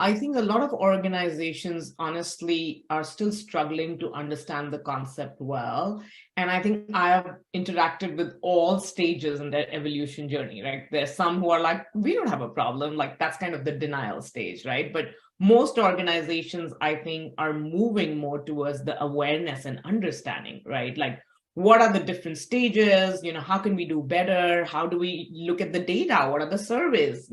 I think a lot of organizations, honestly, are still struggling to understand the concept well. And I think I have interacted with all stages in their evolution journey, right? There's some who are like, we don't have a problem. Like that's kind of the denial stage, right? But most organizations, I think, are moving more towards the awareness and understanding, right? Like, what are the different stages? How can we do better? How do we look at the data? What are the surveys?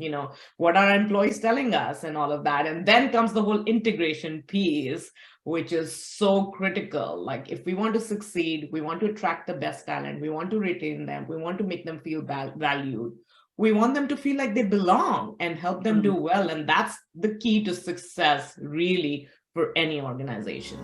What are employees telling us and all of that? And then comes the whole integration piece, which is so critical. Like if we want to succeed, we want to attract the best talent, we want to retain them, we want to make them feel valued. We want them to feel like they belong and help them do well. And that's the key to success, really, for any organization.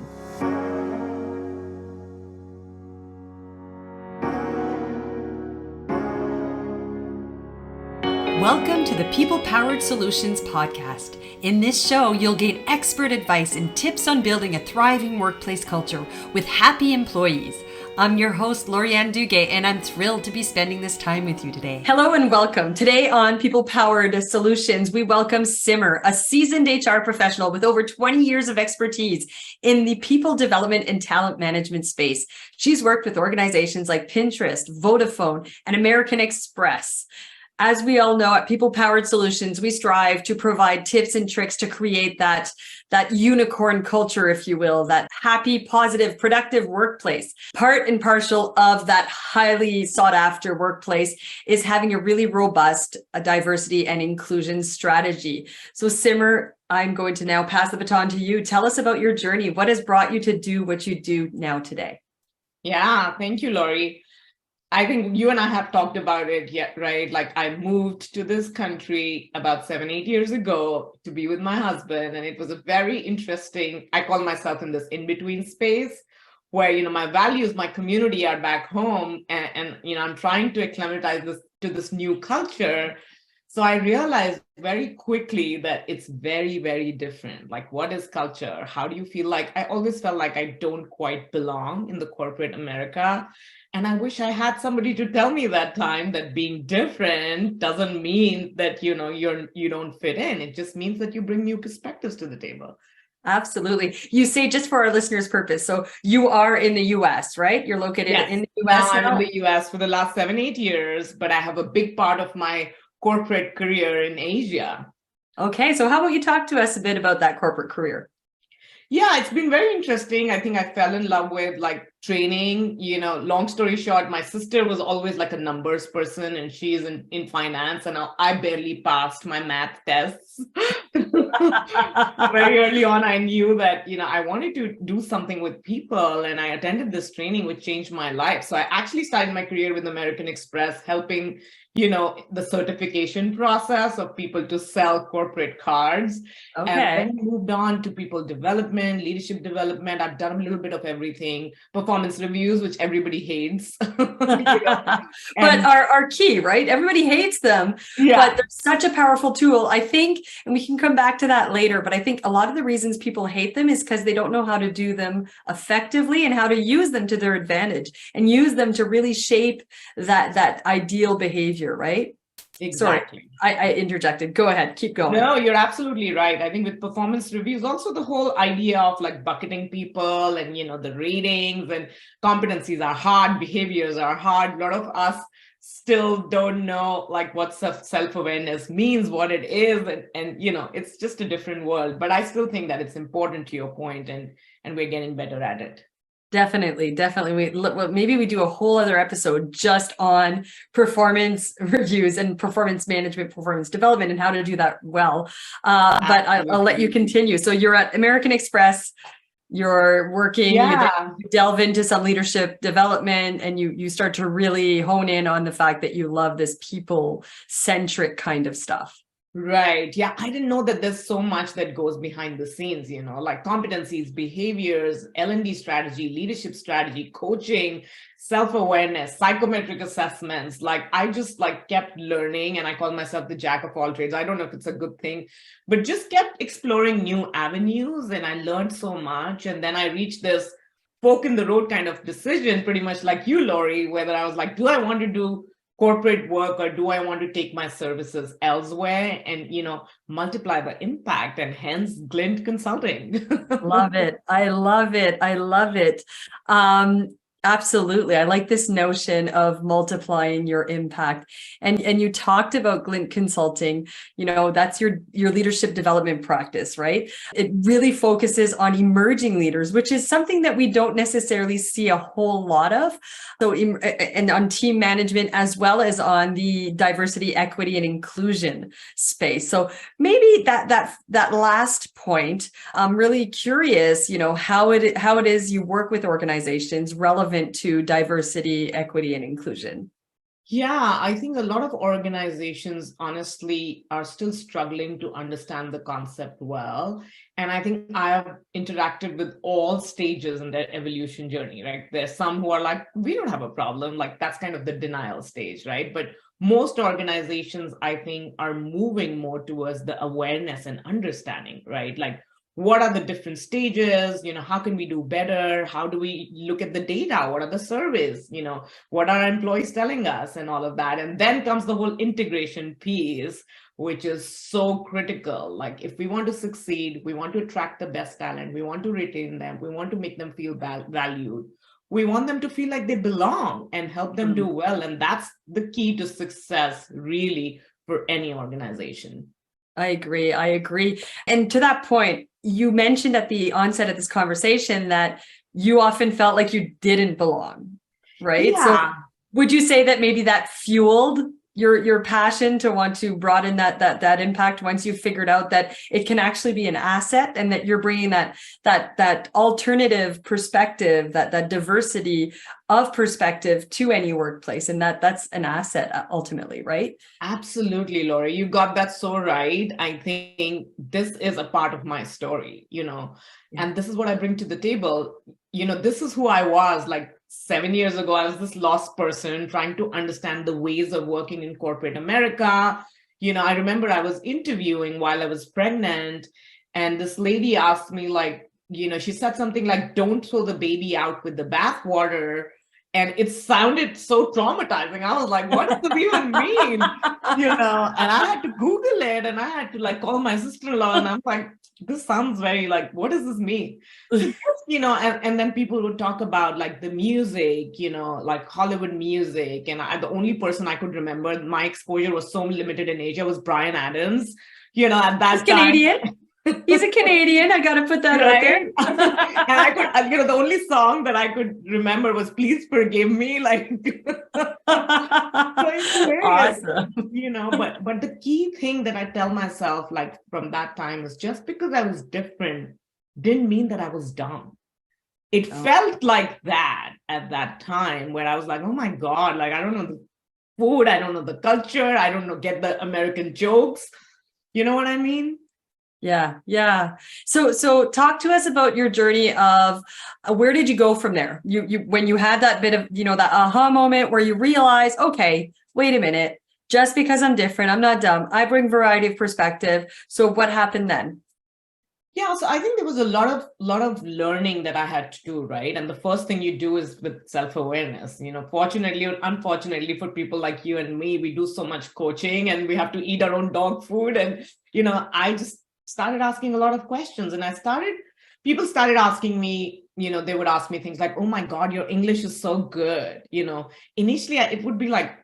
Welcome to the People Powered Solutions podcast. In this show, you'll gain expert advice and tips on building a thriving workplace culture with happy employees. I'm your host, Lorianne Duguay, and I'm thrilled to be spending this time with you today. Hello and welcome. Today on People Powered Solutions, we welcome Simmer, a seasoned HR professional with over 20 years of expertise in the people development and talent management space. She's worked with organizations like Pinterest, Vodafone, and American Express. As we all know, at People Powered Solutions, we strive to provide tips and tricks to create that unicorn culture, if you will, that happy, positive, productive workplace. Part and parcel of that highly sought after workplace is having a really robust diversity and inclusion strategy. So Simmer, I'm going to now pass the baton to you. Tell us about your journey. What has brought you to do what you do now today? Yeah, thank you, Lori. I think you and I have talked about it yet, right? Like I moved to this country about 7-8 years ago to be with my husband. And it was a very interesting, I call myself in this in-between space where, my values, my community are back home and I'm trying to acclimatize to this new culture. So I realized very quickly that it's very, very different. Like, what is culture? How do you feel like? I always felt like I don't quite belong in the corporate America. And I wish I had somebody to tell me that time that being different doesn't mean that, you don't fit in. It just means that you bring new perspectives to the table. Absolutely. You say, just for our listeners' purpose, so you are in the US, right? You're located in the US now. I'm in the US for the last 7-8 years, but I have a big part of my corporate career in Asia. Okay, so how about you talk to us a bit about that corporate career? Yeah, it's been very interesting. I think I fell in love with like training, long story short, my sister was always like a numbers person and she's in finance and I barely passed my math tests. Very early on, I knew that, I wanted to do something with people and I attended this training which changed my life. So I actually started my career with American Express, helping the certification process of people to sell corporate cards. Okay. And then moved on to people development, leadership development. I've done a little bit of everything. Performance reviews, which everybody hates. But are key, right? Everybody hates them, but they're such a powerful tool, I think, and we can come back to that later, but I think a lot of the reasons people hate them is because they don't know how to do them effectively and how to use them to their advantage and use them to really shape that ideal behavior. Right? Exactly. Sorry, I interjected. Go ahead. Keep going. No, you're absolutely right. I think with performance reviews, also the whole idea of like bucketing people and, the ratings and competencies are hard, behaviors are hard. A lot of us still don't know like what self-awareness means, what it is. And it's just a different world. But I still think that it's important to your point and we're getting better at it. Definitely. Maybe we do a whole other episode just on performance reviews and performance management, performance development, and how to do that well. But I'll let you continue. So you're at American Express. You're working, you delve into some leadership development, and you start to really hone in on the fact that you love this people-centric kind of stuff. Right. Yeah. I didn't know that there's so much that goes behind the scenes, like competencies, behaviors, L&D strategy, leadership strategy, coaching, self-awareness, psychometric assessments. Like I just kept learning and I call myself the jack of all trades. I don't know if it's a good thing, but just kept exploring new avenues and I learned so much. And then I reached this fork in the road kind of decision, pretty much like you, Lori, whether I was like, do I want to do corporate work, or do I want to take my services elsewhere and, multiply the impact, and hence Glintt Consulting. Love it. I love it. I love it. Um, Absolutely. I like this notion of multiplying your impact. And you talked about Glintt Consulting, that's your leadership development practice, right? It really focuses on emerging leaders, which is something that we don't necessarily see a whole lot of. So, and on team management, as well as on the diversity, equity, and inclusion space. So maybe that last point, I'm really curious, how it is you work with organizations relevant to diversity, equity, and inclusion. Yeah, I think a lot of organizations honestly are still struggling to understand the concept well. And I think I've interacted with all stages in their evolution journey, right? There's some who are like, we don't have a problem. Like that's kind of the denial stage, right? But most organizations, I think, are moving more towards the awareness and understanding, right? Like, what are the different stages? How can we do better? How do we look at the data? What are the surveys? What are our employees telling us, and all of that? And then comes the whole integration piece, which is so critical. Like, if we want to succeed, we want to attract the best talent, we want to retain them, we want to make them feel valued, we want them to feel like they belong and help them do well. And that's the key to success, really, for any organization. I agree. And to that point, you mentioned at the onset of this conversation that you often felt like you didn't belong, right? Yeah. So would you say that maybe that fueled your passion to want to broaden that impact once you figured out that it can actually be an asset, and that you're bringing that alternative perspective, that diversity of perspective to any workplace, and that's an asset ultimately, right? Absolutely, Laura. You got that so right. I think this is a part of my story, and this is what I bring to the table. This is who I was like 7 years ago. I was this lost person trying to understand the ways of working in corporate America. I remember I was interviewing while I was pregnant, and this lady asked me, like, she said something like, don't throw the baby out with the bathwater. And it sounded so traumatizing. I was like, what does it even mean? And I had to Google it, and I had to like call my sister-in-law, and I'm like, this sounds very like, what does this mean? So, and then people would talk about like the music, like Hollywood music. And the only person I could remember, my exposure was so limited in Asia, was Bryan Adams, at that time. Canadian. He's a Canadian. I got to put that out there. And I could, the only song that I could remember was "Please Forgive Me." Like, awesome. But the key thing that I tell myself, like from that time, is just because I was different didn't mean that I was dumb. It felt like that at that time, where I was like, oh my God, like I don't know the food, I don't know the culture, I don't get the American jokes. You know what I mean? Yeah. So talk to us about your journey of where did you go from there? You when you had that bit of, that aha moment where you realize, okay, wait a minute, just because I'm different, I'm not dumb. I bring variety of perspective. So what happened then? Yeah, so I think there was a lot of learning that I had to do, right? And the first thing you do is with self-awareness. Fortunately or unfortunately for people like you and me, we do so much coaching and we have to eat our own dog food. And, I just started asking a lot of questions, and people started asking me, they would ask me things like, oh my God, your English is so good. Initially it would be like,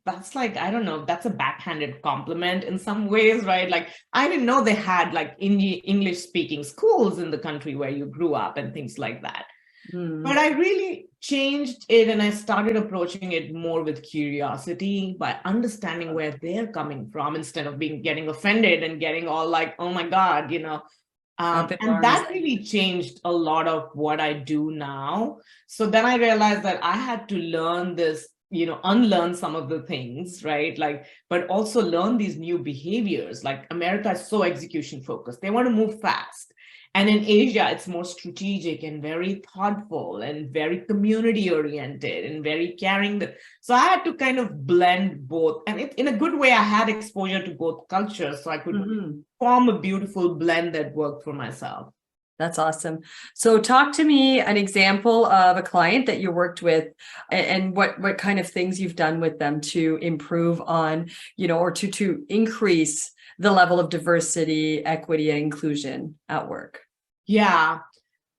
that's like, I don't know, that's a backhanded compliment in some ways, right? Like, I didn't know they had like English speaking schools in the country where you grew up and things like that. But I really changed it, and I started approaching it more with curiosity, by understanding where they're coming from, instead of getting offended and getting all like, oh my God, and that really changed a lot of what I do now. So then I realized that I had to learn this, unlearn some of the things, right? Like, but also learn these new behaviors. Like, America is so execution focused. They want to move fast. And in Asia, it's more strategic and very thoughtful and very community oriented and very caring. So I had to kind of blend both. And in a good way, I had exposure to both cultures, so I could form a beautiful blend that worked for myself. That's awesome. So talk to me an example of a client that you worked with and what kind of things you've done with them to improve on, or to increase the level of diversity, equity, and inclusion at work. Yeah.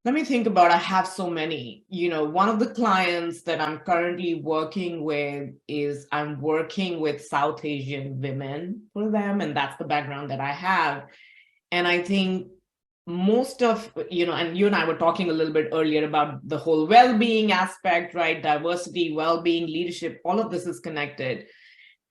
Let me think about, I have so many. One of the clients that I'm currently working with is I'm working with South Asian women for them, and that's the background that I have. And I think most of, and you and I were talking a little bit earlier about the whole well-being aspect, right? Diversity, well-being, leadership, all of this is connected.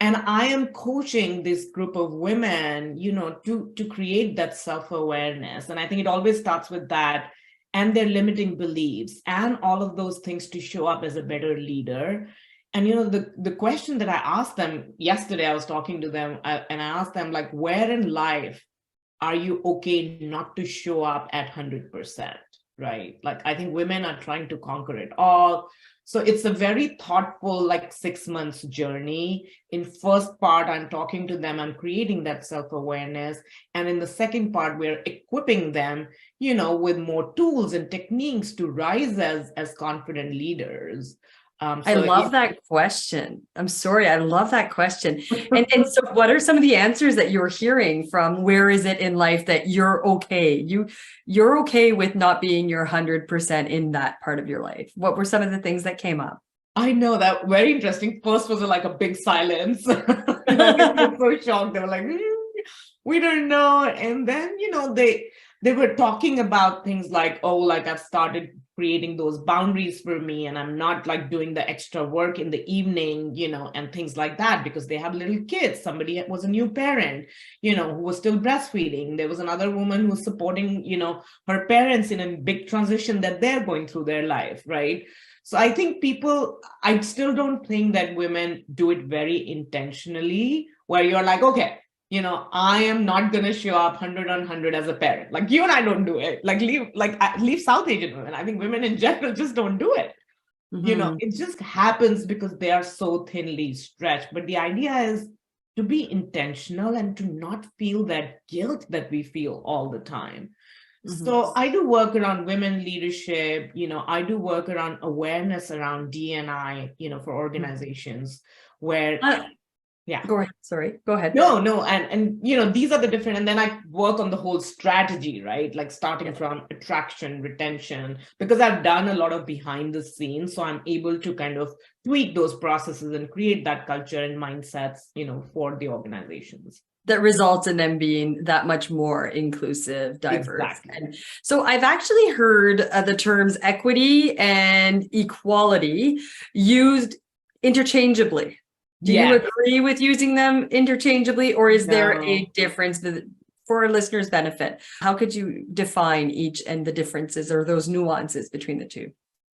And I am coaching this group of women, to create that self-awareness. And I think it always starts with that and their limiting beliefs and all of those things to show up as a better leader. And, the question that I asked them yesterday, I was talking to them and I asked them, like, where in life are you okay not to show up at 100%, right? Like, I think women are trying to conquer it all. So it's a very thoughtful, like 6 months journey. In first part, I'm talking to them, I'm creating that self-awareness. And in the second part, we're equipping them, with more tools and techniques to rise as confident leaders. I love that question. I'm sorry. I love that question. And so what are some of the answers that you're hearing from where is it in life that you're okay? You're okay with not being your 100% in that part of your life. What were some of the things that came up? I know, that very interesting. First was like a big silence. And I was so shocked. They were like, we don't know. And then, they were talking about things like, oh, like I've started creating those boundaries for me, and I'm not like doing the extra work in the evening, and things like that, because they have little kids. Somebody was a new parent, who was still breastfeeding. There was another woman who was supporting, her parents in a big transition that they're going through their life, right? So I think I still don't think that women do it very intentionally, where you're like, okay, I am not going to show up 100 on 100 as a parent. Like, you and I don't do it. Leave South Asian women. I think women in general just don't do it. Mm-hmm. It just happens because they are so thinly stretched. But the idea is to be intentional and to not feel that guilt that we feel all the time. Mm-hmm. So I do work around women leadership. I do work around awareness around D&I, for organizations where yeah. Go ahead. Sorry. Go ahead. No. And these are the different, and then I work on the whole strategy, right? Like starting from attraction, retention, because I've done a lot of behind the scenes. So I'm able to kind of tweak those processes and create that culture and mindsets, for the organizations. That results in them being that much more inclusive, diverse. Exactly. And so I've actually heard the terms equity and equality used interchangeably. Do you agree with using them interchangeably, or is there a difference for our listeners' benefit? How could you define each and the differences or those nuances between the two?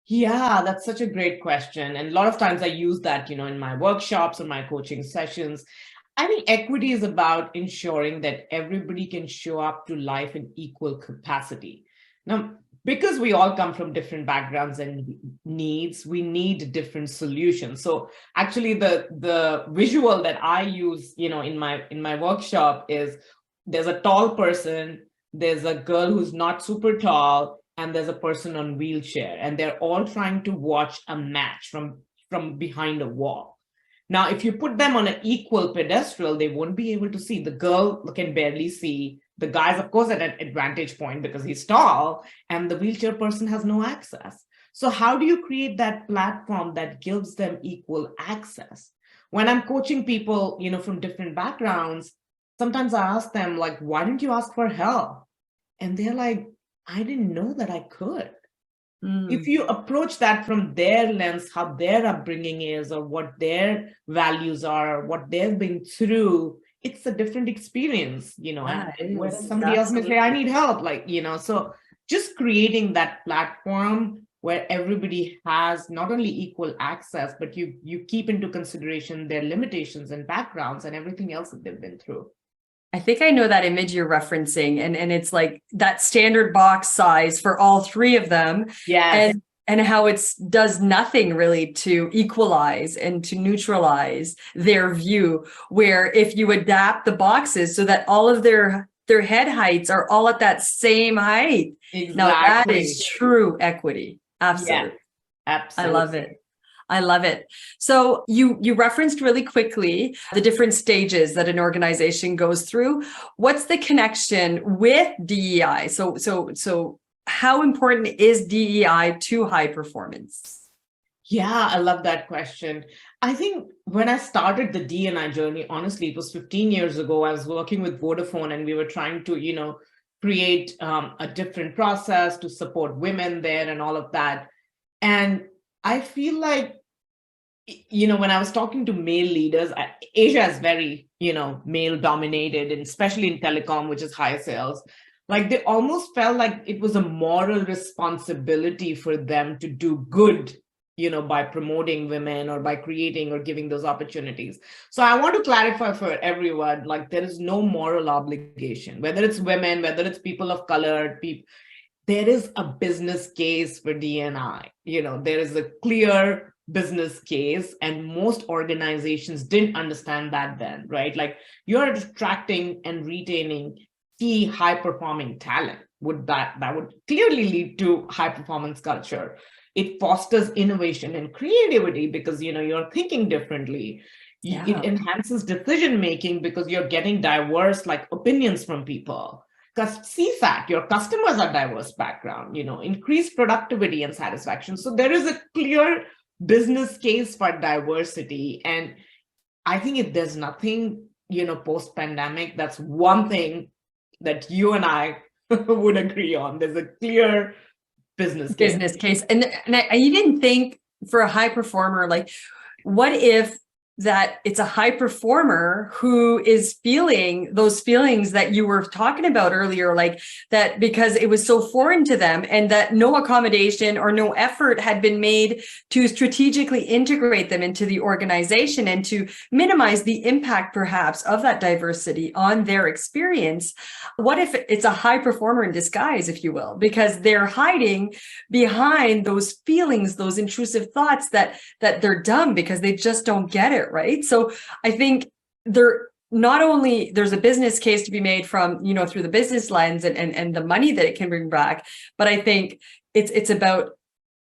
Yeah, that's such a great question. And a lot of times I use that, in my workshops and my coaching sessions. I think equity is about ensuring that everybody can show up to life in equal capacity. Now, because we all come from different backgrounds and needs, we need different solutions. So actually the visual that I use, in my workshop is there's a tall person, there's a girl who's not super tall, and there's a person on wheelchair, and they're all trying to watch a match from behind a wall. Now, if you put them on an equal pedestal, they won't be able to see. The girl can barely see. The guy's, of course, at an advantage point because he's tall, and the wheelchair person has no access. So how do you create that platform that gives them equal access? When I'm coaching people, from different backgrounds, sometimes I ask them, like, why didn't you ask for help? And they're like, I didn't know that I could. If you approach that from their lens, how their upbringing is, or what their values are, or what they've been through, it's a different experience, and where somebody else may say, I need help, so just creating that platform where everybody has not only equal access, but you keep into consideration their limitations and backgrounds and everything else that they've been through. I think I know that image you're referencing, and it's like that standard box size for all three of them. Yes. And how it does nothing really to equalize and to neutralize their view, where if you adapt the boxes so that all of their their head heights are all at that same height. Exactly. Now that is true equity. Absolutely. Yeah, absolutely. I love it. I love it. So you referenced really quickly the different stages that an organization goes through. What's the connection with DEI? So how important is DEI to high performance? Yeah, I love that question. I think when I started the D&I journey, honestly, it was 15 years ago. I was working with Vodafone and we were trying to, create a different process to support women there and all of that. And I feel like, when I was talking to male leaders, Asia is very, male dominated, and especially in telecom, which is high sales. Like they almost felt like it was a moral responsibility for them to do good, by promoting women or by creating or giving those opportunities. So I want to clarify for everyone, like there is no moral obligation, whether it's women, whether it's people of color, there is a business case for D&I. There is a clear business case, and most organizations didn't understand that then, right? Like you're attracting and retaining key high performing talent. That would clearly lead to high performance culture. It fosters innovation and creativity because you're thinking differently. Yeah. It enhances decision making because you're getting diverse opinions from people. Because CSAT, your customers are diverse background, increased productivity and satisfaction. So there is a clear business case for diversity. And I think if there's nothing, post-pandemic, that's one thing that you and I would agree on. There's a clear business case. And I even think for a high performer, like what if that it's a high performer who is feeling those feelings that you were talking about earlier, like that because it was so foreign to them and that no accommodation or no effort had been made to strategically integrate them into the organization and to minimize the impact perhaps of that diversity on their experience. What if it's a high performer in disguise, if you will, because they're hiding behind those feelings, those intrusive thoughts that they're dumb because they just don't get it. Right. So I think not only there's a business case to be made from, through the business lens and the money that it can bring back, but I think it's about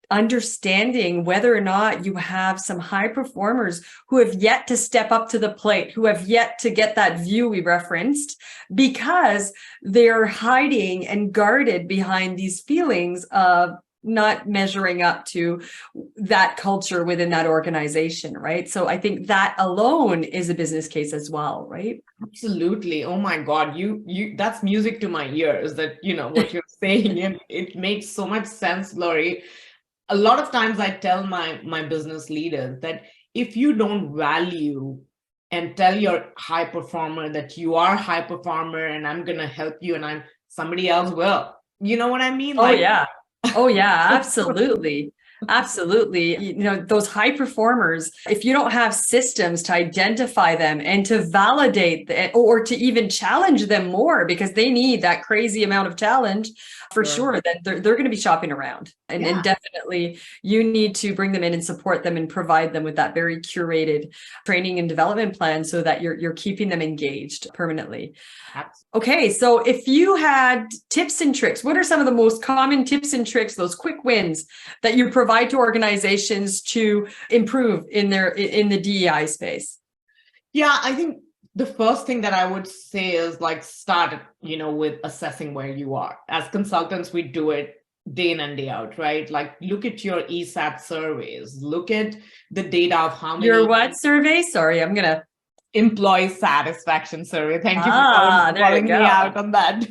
understanding whether or not you have some high performers who have yet to step up to the plate, who have yet to get that view we referenced, because they're hiding and guarded behind these feelings of not measuring up to that culture within that organization, right? So I think that alone is a business case as well, right? Absolutely. Oh my God, you that's music to my ears, that what you're saying, and it makes so much sense, Laurie. A lot of times I tell my business leaders that if you don't value and tell your high performer that you are a high performer and I'm going to help you and somebody else will, you know what I mean? Oh yeah, absolutely. Absolutely. Those high performers, if you don't have systems to identify them and to validate or to even challenge them more, because they need that crazy amount of challenge for sure, that they're going to be shopping around. And definitely you need to bring them in and support them and provide them with that very curated training and development plan so that you're keeping them engaged permanently. Okay, so if you had tips and tricks, what are some of the most common tips and tricks, those quick wins that you provide to organizations to improve in the DEI space? Yeah, I think the first thing that I would say is start, with assessing where you are. As consultants, we do it day in and day out, right? Look at your ESAT surveys, look at the data of how many. Your what survey? Sorry, I'm going to. Employee satisfaction survey. Thank you for calling me out on that.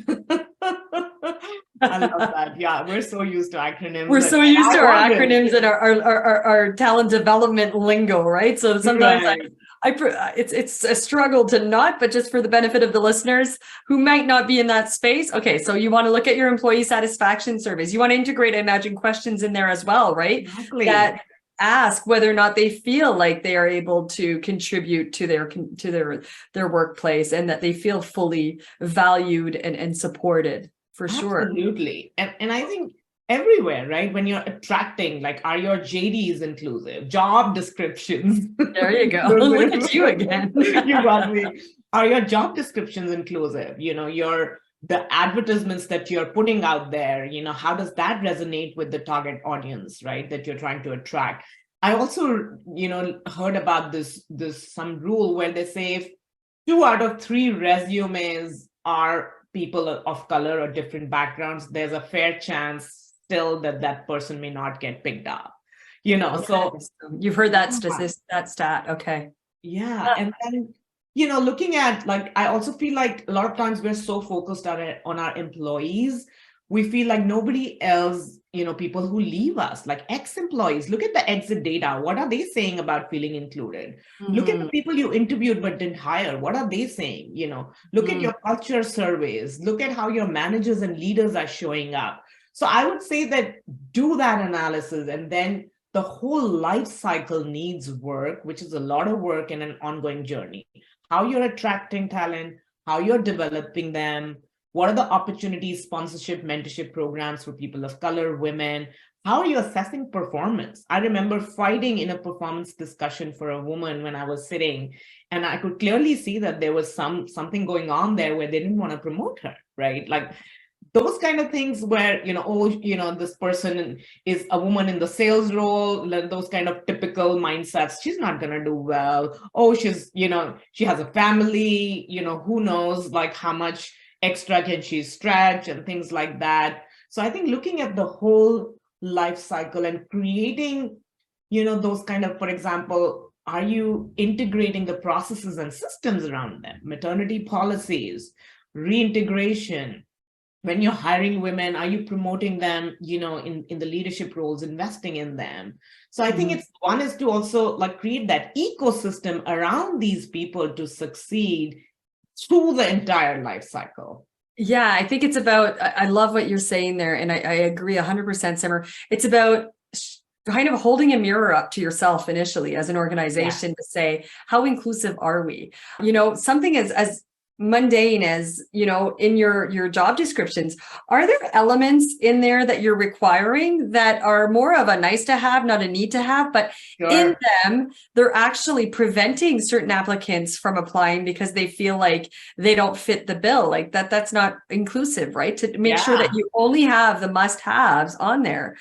I love that. Yeah, we're so used to acronyms. We're so used to our acronyms and our talent development lingo, right? So sometimes it's a struggle to not, but just for the benefit of the listeners who might not be in that space. Okay, so you want to look at your employee satisfaction surveys. You want to integrate, I imagine, questions in there as well, right? Exactly. That ask whether or not they feel like they are able to contribute to their workplace and that they feel fully valued and supported, for sure. Absolutely. And I think everywhere, right? When you're attracting, like, are your JDs inclusive? Job descriptions. There you go. Look at you again. You got me. Are your job descriptions inclusive? The advertisements that you're putting out there, how does that resonate with the target audience, right? That you're trying to attract. I also, heard about this some rule where they say if 2 out of 3 resumes are people of color or different backgrounds, there's a fair chance still that person may not get picked up. Okay. So you've heard that stat. Okay. yeah. And then, looking at, like, I also feel like a lot of times we're so focused on our employees, we feel like nobody else, people who leave us, like ex-employees, look at the exit data. What are they saying about feeling included? Look at the people you interviewed but didn't hire. What are they saying? Look at your culture surveys. Look at how your managers and leaders are showing up. So I would say that do that analysis, and then the whole life cycle needs work, which is a lot of work and an ongoing journey. How you're attracting talent, how you're developing them, what are the opportunities, sponsorship, mentorship programs for people of color, women? How are you assessing performance? I remember fighting in a performance discussion for a woman when I was sitting, and I could clearly see that there was something going on there where they didn't want to promote her, right? Like those kind of things where, this person is a woman in the sales role, those kind of typical mindsets, she's not going to do well. Oh, she has a family, who knows, like how much extra can she stretch and things like that. So I think looking at the whole life cycle and creating, those kind of, for example, are you integrating the processes and systems around them? Maternity policies, reintegration. When you're hiring women, are you promoting them, in the leadership roles, investing in them? So I think it's one is to also like create that ecosystem around these people to succeed through the entire life cycle. Yeah, I think it's about, I love what you're saying there. And I agree 100%, Simmer. It's about kind of holding a mirror up to yourself initially as an organization to say, how inclusive are we? Something as mundane as, in your job descriptions, are there elements in there that you're requiring that are more of a nice to have, not a need to have, but in them, they're actually preventing certain applicants from applying because they feel like they don't fit the bill, like that's not inclusive, right? To make sure that you only have the must-haves on there.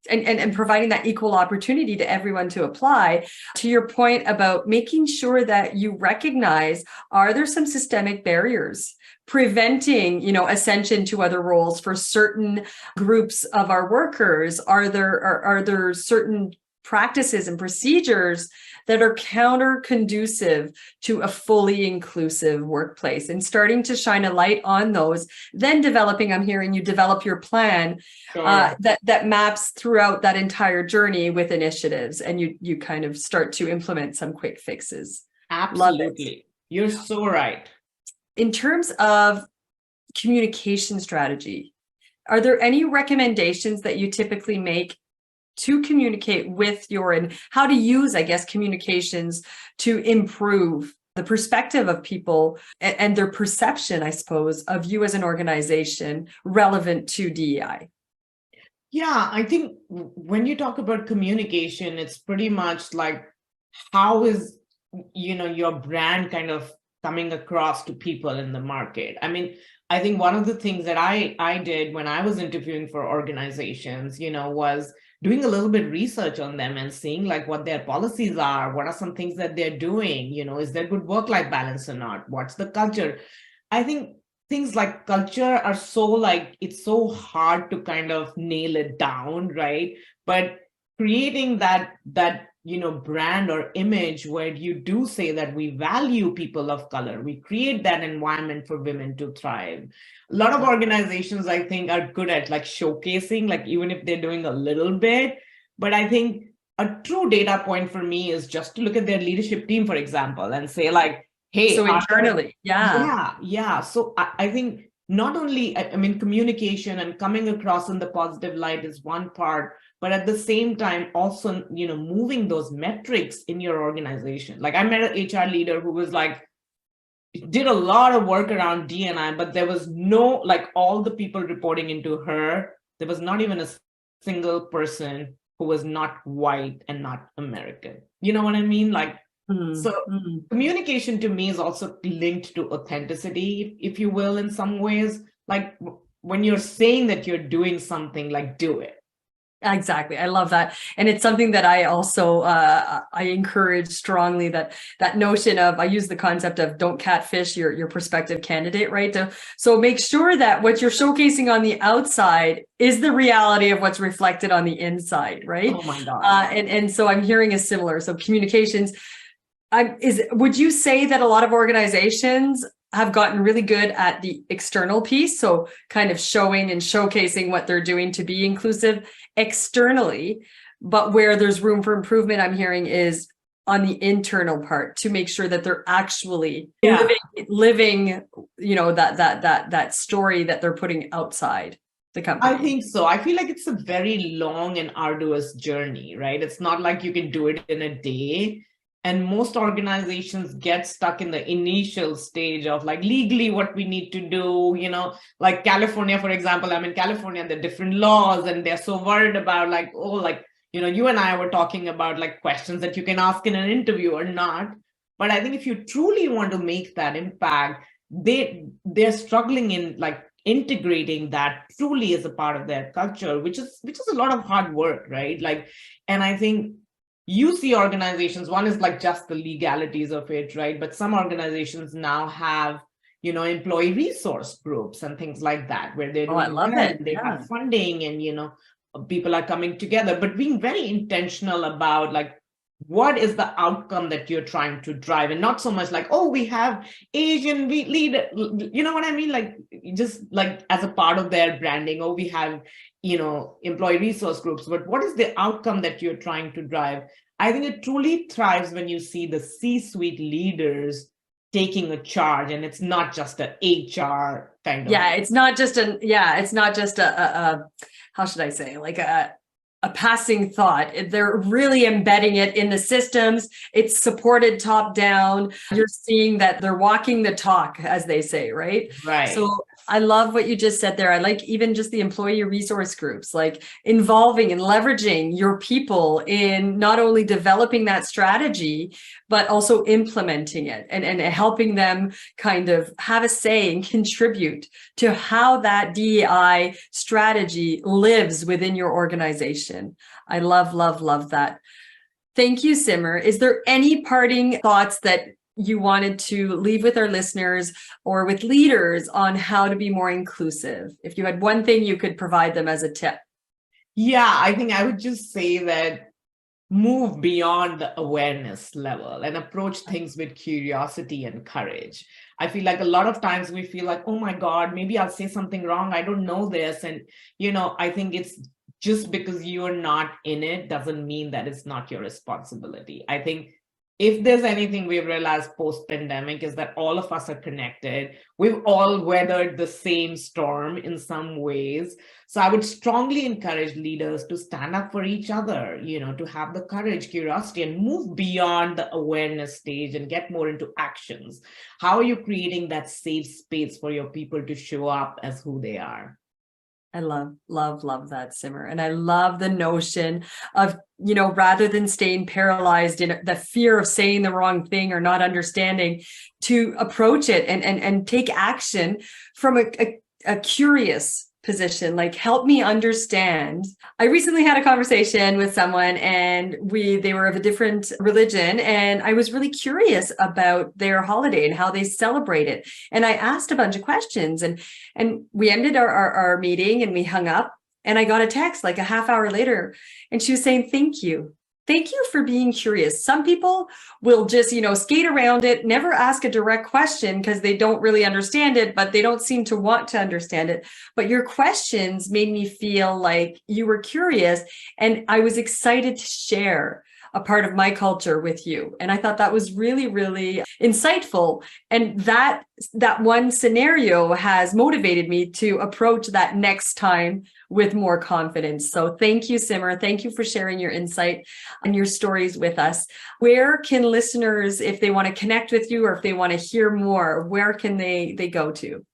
And providing that equal opportunity to everyone to apply. To your point about making sure that you recognize, are there some systemic barriers preventing, ascension to other roles for certain groups of our workers? Are there certain practices and procedures that are counter conducive to a fully inclusive workplace, and starting to shine a light on those, then developing, I'm hearing you develop your plan that maps throughout that entire journey with initiatives, and you kind of start to implement some quick fixes. Absolutely. You're so right. In terms of communication strategy, are there any recommendations that you typically make to communicate with and how to use, I guess, communications to improve the perspective of people and their perception, I suppose, of you as an organization relevant to DEI? Yeah, I think when you talk about communication, it's pretty much like, how is, your brand kind of coming across to people in the market? I mean, I think one of the things that I did when I was interviewing for organizations, was doing a little bit research on them and seeing like what their policies are, what are some things that they're doing, is there good work-life balance or not? What's the culture? I think things like culture are it's so hard to kind of nail it down, right? But creating that brand or image where you do say that we value people of color, we create that environment for women to thrive. A lot of organizations, I think, are good at like showcasing, like even if they're doing a little bit. But I think a true data point for me is just to look at their leadership team, for example, and say like, hey, so internally, So I think not only, I mean, communication and coming across in the positive light is one part, but at the same time, also, moving those metrics in your organization. Like I met an HR leader who was like, did a lot of work around D&I, but there was no, like all the people reporting into her there was not even a single person who was not white and not American. You know what I mean? Like, so communication to me is also linked to authenticity, if you will, in some ways. Like when you're saying that you're doing something, like do it. Exactly. I love that. And it's something that I also, I encourage strongly, that notion of, I use the concept of don't catfish your prospective candidate, right? So make sure that what you're showcasing on the outside is the reality of what's reflected on the inside, right? Oh my God. And so I'm hearing a similar, so communications, would you say that a lot of organizations have gotten really good at the external piece? So kind of showing and showcasing what they're doing to be inclusive externally, but where there's room for improvement, I'm hearing, is on the internal part to make sure that they're actually living, you know, that story that they're putting outside the company. I think so. I feel like it's a very long and arduous journey, right? It's not like you can do it in a day. And most organizations get stuck in the initial stage of like legally what we need to do, you know, like California, for example. I'm in California and there are different laws and they're so worried about like, oh, like, you know, you and I were talking about like questions that you can ask in an interview or not. But I think if you truly want to make that impact, they're struggling in like integrating that truly as a part of their culture, which is a lot of hard work, right? Like, and I think you see organizations, one is like just the legalities of it, right? But some organizations now have, you know, employee resource groups and things like that, where they're doing I love it. and they have funding and, you know, people are coming together, but being very intentional about like, what is the outcome that you're trying to drive, and not so much like, oh, we have Asian leader, you know what I mean? Like just like as a part of their branding, oh, we have, you know, employee resource groups, but what is the outcome that you're trying to drive? I think it truly thrives when you see the C-suite leaders taking a charge, and it's not just an HR kind of. Yeah, it's not just a how should I say, like a passing thought. They're really embedding it in the systems. It's supported top down. You're seeing that they're walking the talk, as they say, right? Right. So I love what you just said there. I like even just the employee resource groups, like involving and leveraging your people in not only developing that strategy, but also implementing it and helping them kind of have a say and contribute to how that DEI strategy lives within your organization. I love, love, love that. Thank you, Simmer. Is there any parting thoughts that you wanted to leave with our listeners or with leaders on how to be more inclusive? If you had one thing you could provide them as a tip. Yeah, I think I would just say that move beyond the awareness level and approach things with curiosity and courage. I feel like a lot of times we feel like, oh my God, maybe I'll say something wrong. I don't know this. And, you know, I think it's just because you're not in it doesn't mean that it's not your responsibility. I think if there's anything we've realized post-pandemic is that all of us are connected. We've all weathered the same storm in some ways. So I would strongly encourage leaders to stand up for each other, you know, to have the courage, curiosity, and move beyond the awareness stage and get more into actions. How are you creating that safe space for your people to show up as who they are? I love, love, love that, Simmer. And I love the notion of, you know, rather than staying paralyzed in the fear of saying the wrong thing or not understanding, to approach it and take action from a curious position, like help me understand. I recently had a conversation with someone and they were of a different religion, and I was really curious about their holiday and how they celebrate it. And I asked a bunch of questions, and we ended our meeting and we hung up, and I got a text like a half hour later, and she was saying, thank you. Thank you for being curious. Some people will just, you know, skate around it, never ask a direct question because they don't really understand it, but they don't seem to want to understand it. But your questions made me feel like you were curious, and I was excited to share a part of my culture with you. And I thought that was really, really insightful. And that one scenario has motivated me to approach that next time with more confidence. So thank you, Simmer. Thank you for sharing your insight and your stories with us. Where can listeners, if they want to connect with you or if they want to hear more, where can they go to?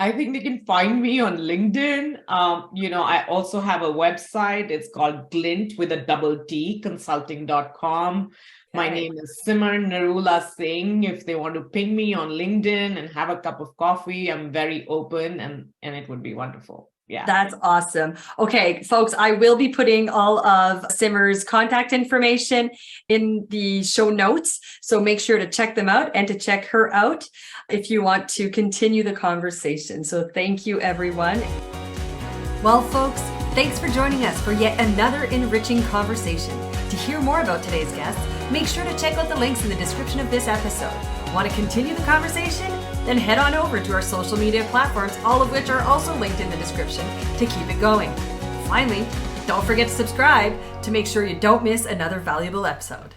I think they can find me on LinkedIn. I also have a website. It's called Glintt with a double T, consulting.com. My name is Narula Singh. If they want to ping me on LinkedIn and have a cup of coffee, I'm very open and it would be wonderful. Yeah. That's awesome. Okay, folks, I will be putting all of Simmer's contact information in the show notes. So make sure to check them out and to check her out if you want to continue the conversation. So thank you, everyone. Well, folks, thanks for joining us for yet another enriching conversation. To hear more about today's guest, make sure to check out the links in the description of this episode. Want to continue the conversation? Then head on over to our social media platforms, all of which are also linked in the description, to keep it going. Finally, don't forget to subscribe to make sure you don't miss another valuable episode.